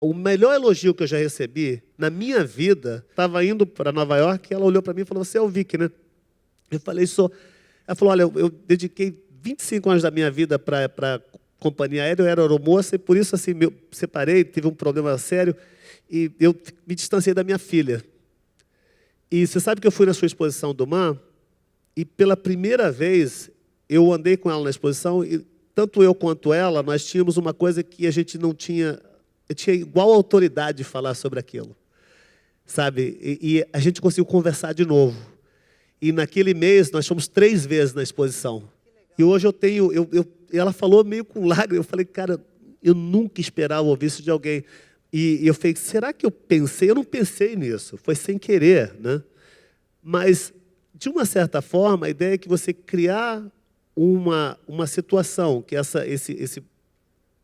O melhor elogio que eu já recebi na minha vida, estava indo para Nova York, e ela olhou para mim e falou, você é o Vic, né? Eu falei, sou. Ela falou, olha, eu dediquei 25 anos da minha vida para companhia aérea, eu era aeromoça, e por isso assim, me separei, tive um problema sério, e eu me distanciei da minha filha. E você sabe que eu fui na sua exposição do MAN, e pela primeira vez, eu andei com ela na exposição, e tanto eu quanto ela, nós tínhamos uma coisa que a gente não tinha... Eu tinha igual autoridade de falar sobre aquilo, sabe? E a gente conseguiu conversar de novo. E naquele mês, nós fomos 3 vezes na exposição. E hoje eu tenho... ela falou meio com lágrimas. Eu falei, cara, eu nunca esperava ouvir isso de alguém. E eu falei, será que eu pensei? Eu não pensei nisso. Foi sem querer, né? Mas, de uma certa forma, a ideia é que você criar uma situação, que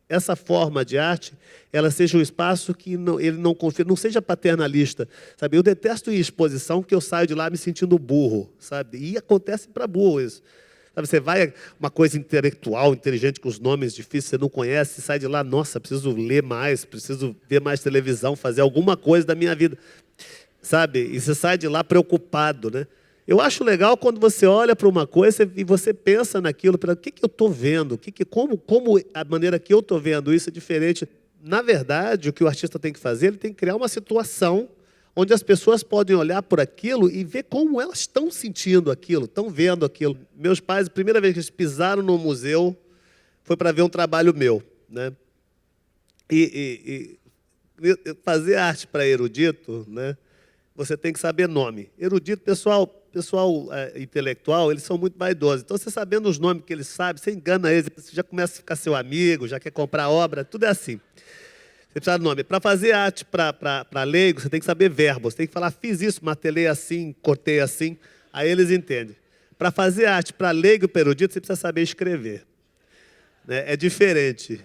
essa forma de arte, ela seja um espaço que ele não confia, não seja paternalista, sabe? Eu detesto ir em exposição, porque eu saio de lá me sentindo burro, sabe? E acontece para burro isso. Sabe, você vai, uma coisa intelectual, inteligente, com os nomes difíceis, você não conhece, sai de lá, nossa, preciso ler mais, preciso ver mais televisão, fazer alguma coisa da minha vida, sabe? E você sai de lá preocupado, né? Eu acho legal quando você olha para uma coisa e você pensa naquilo, o que eu estou vendo, como a maneira que eu estou vendo isso é diferente. Na verdade, o que o artista tem que fazer, ele tem que criar uma situação onde as pessoas podem olhar por aquilo e ver como elas estão sentindo aquilo, estão vendo aquilo. Meus pais, a primeira vez que eles pisaram no museu, foi para ver um trabalho meu, né? E fazer arte para erudito, né? Você tem que saber nome. Erudito, pessoal intelectual, eles são muito vaidosos. Então, você sabendo os nomes que eles sabem, você engana eles, você já começa a ficar seu amigo, já quer comprar obra, tudo é assim. Você precisa de nome. Para fazer arte para leigo, você tem que saber verbo. Você tem que falar, fiz isso, martelei assim, cortei assim. Aí eles entendem. Para fazer arte para leigo e para erudito, você precisa saber escrever. Né? É diferente.